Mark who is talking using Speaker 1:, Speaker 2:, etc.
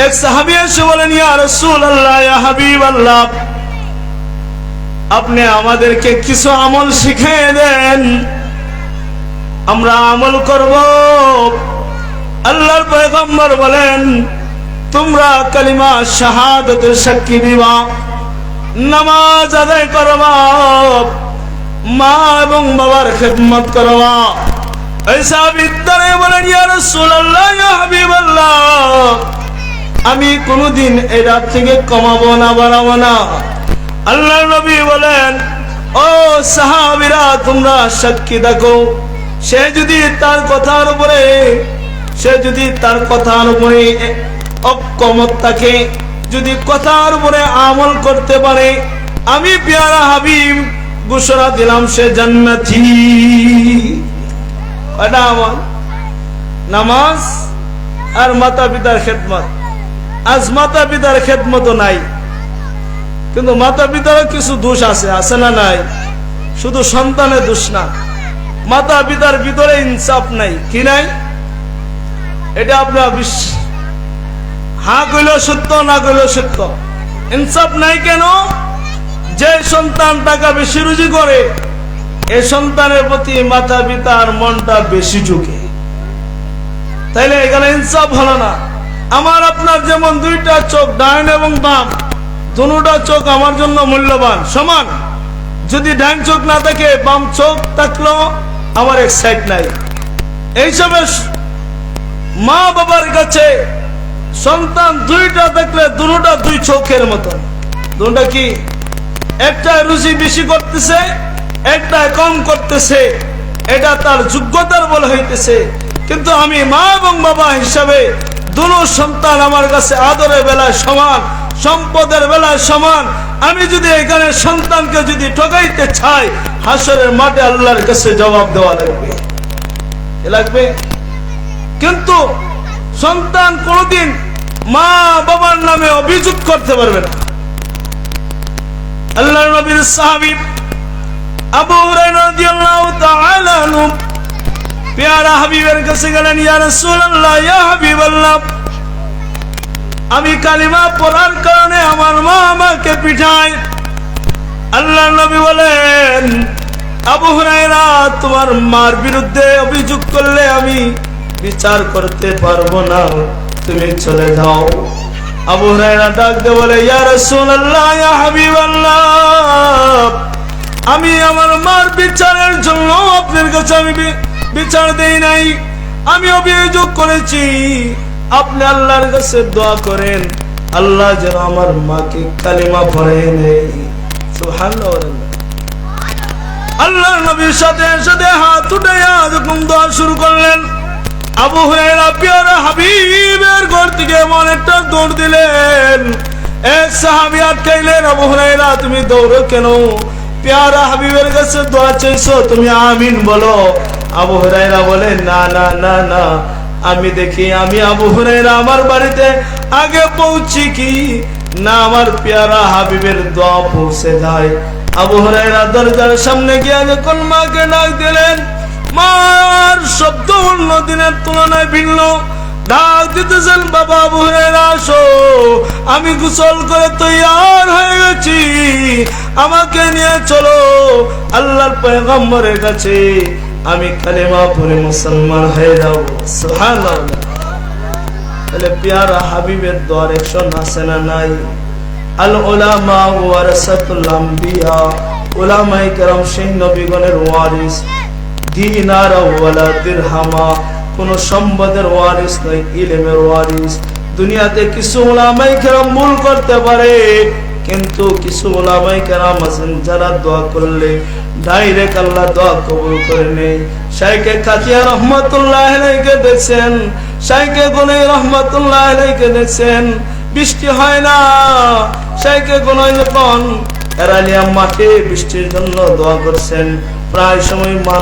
Speaker 1: এক সাহাবী এসে বলেন, ইয়া রাসূলুল্লাহ, ইয়া হাবিবাল্লাহ, আপনি আমাদেরকে কিছু আমল শিখিয়ে দেন, আমরা আমল করব। আল্লাহর পয়গম্বর বলেন, তোমরা কালিমা শাহাদাতের সাক্ষী দিবা, নামাজ আদায় করবা, মা এবং বাবার খেদমত করবা। এই সাহাবী দাঁড়িয়ে বলেন, ইয়া রাসূলুল্লাহ, ইয়া হাবিবাল্লাহ, আমি কোনদিন এটা থেকে কমাবো না, বাড়াবো না। আল্লাহর নবী বলেন, ও সাহাবীরা, তোমরা সাক্ষী দেখো, সে যদি তার কথার উপরে অক্ষমত থাকে, যদি কথার উপরে আমল করতে পারে, আমি পেয়ারা হাবিব ঘোষণা দিলাম সে জান্নাতি। এটা আমল, নামাজ আর মাতা পিতার খেদমত। আজ মাতা পিতার খেদমত নাই, কিন্তু মাতা পিতারও কিছু দোষ আছে না নাই? শুধু সন্তানের দোষ না, মাতা পিতার ভিতরে ইনসাফ নাই। কি নাই? এটা আপনার হ্যাঁ কইলেও সত্য, না কইলেও সত্য। ইনসাফ নাই কেন? যে সন্তান টাকা বেশি রুজি করে, এই সন্তানের প্রতি মাতা পিতার মনটা বেশি ঝুঁকে, তাইলে এখানে ইনসাফ হলো না। আমার আপনার যেমন দুইটা চোখ, ডাইন এবং বাম, দুটা চোখ আমার জন্য মূল্যবান, সমান। যদি ডাইন চোখ না থাকে, বাম চোখ থাকলেও আমার এক্সাইট নাই। এইসবে মা বাবার কাছে সন্তান দুইটা দেখলে দুটা দুই চোখের মতো। দুটা কি? একটা রুচি বেশি করতেছে, একটা কম করতেছে, এটা তার যোগ্যতার বল হইতেছে। কিন্তু আমি মা এবং বাবা হিসাবে দুটো সন্তান আমার কাছে আদরের বেলায় সমান, সম্পদের বেলায় সমান। আমি যদি এখানে সন্তানকে যদি ঠকাইতে চাই, হাসরের মাঠে আল্লাহর কাছে জবাব দেওয়া লাগবে। কিন্তু সন্তান কোনদিন মা বাবার নামে অভিযোগ করতে পারবে না। আল্লাহর নবীর সাহাবী আবু হুরায়রা রাদিয়াল্লাহু তাআলা আনহু পেয়ারা হাবিবের কাছে গেলেন, ইয়া রাসূলুল্লাহ, ইয়া হাবিবাল্লাহ, আমি কালিমা পড়ার কারণে আমার মা আমাকে পিটায়। আল্লাহর নবী বলেন, আবু হুরায়রা, তোমার মার বিরুদ্ধে অভিযোগ করলে আমি বিচার করতে পারবো না, তুমি চলে যাও। আবু হুরায়রা ডাক দিয়ে বলে, ইয়া রাসূলুল্লাহ, ইয়া হাবিবাল্লাহ, আমি আমার মার বিচারের জন্য আপনার কাছে আমি বিচার দেই নাই, আমি অভিযোগ করেছি। আপনি আল্লাহর কাছে দোয়া করেন, আল্লাহ যেন আমার মাকে কালিমা পড়ায় নেই। সুবহানাল্লাহ। আল্লাহর নবীর সাথে সাথে হাত উঠাইয়া যখন দোয়া শুরু করলেন, আবু হুরায়রা পেয়ারা হাবিবের ঘর থেকে এমন একটা দৌড় দিলেন, এক সাহাবী আটকাইলেন, আবু হুরায়রা, তুমি দৌড়ো কেন? পেয়ারা হাবিবের কাছে দোয়া চাইছো, তুমি আমিন বলো। আবু হুরায়রা বলে, না না না না, আমি দেখি আমি আবু হুরায়রা আমার বাড়িতে আগে পৌঁছি কি না আমার পেয়ারা হাবিবের দোয়া পৌঁছে যায়। আবু হুরায়রা দরজার সামনে গিয়ে যখন মাকে ডাক দিলেন, মার শব্দ অন্য দিনের তুলনায় ভিন্ন। ডাক দিতেছেন, বাবা আবু হুরায়রা আসো, আমি গোসল করে তৈয়ার হয়ে গেছি, আমাকে নিয়ে চলো আল্লাহর পয়গম্বরের কাছে, আমি কালেমা পড়ে মুসলমান হয়ে যাব। সুবহানাল্লাহ। তাহলে পেয়ারা হাবিবের দোয়ার একশন আছে না নাই? আল উলামা ওয়ারাসাতুল আম্বিয়া, উলামায়ে কেরাম সেই নবীগণের ওয়ারিস, দিনার ওয়ালা দিরহামা, কোন সম্পদের ওয়ারিস নয়, ইলমের ওয়ারিস। দুনিয়াতে কিছু উলামায়ে কেরাম ভুল করতে পারে, কিন্তু কিছু উলামায়ে কেরাম আছেন যারা দোয়া করলে ডাইরেক্ট আল্লাহ দোয়া কবুল করে নেয়। শাইখে কাতিয়া রহমাতুল্লাহ আলাইহি দেখছেন, শাইখে গুনাই রহমাতুল্লাহ আলাইহি দেখছেন, বৃষ্টি হয় না, শাইখে গুনাই যখন এরালিয়া মাঠে বৃষ্টির জন্য দোয়া করছেন, প্রায় সময় মান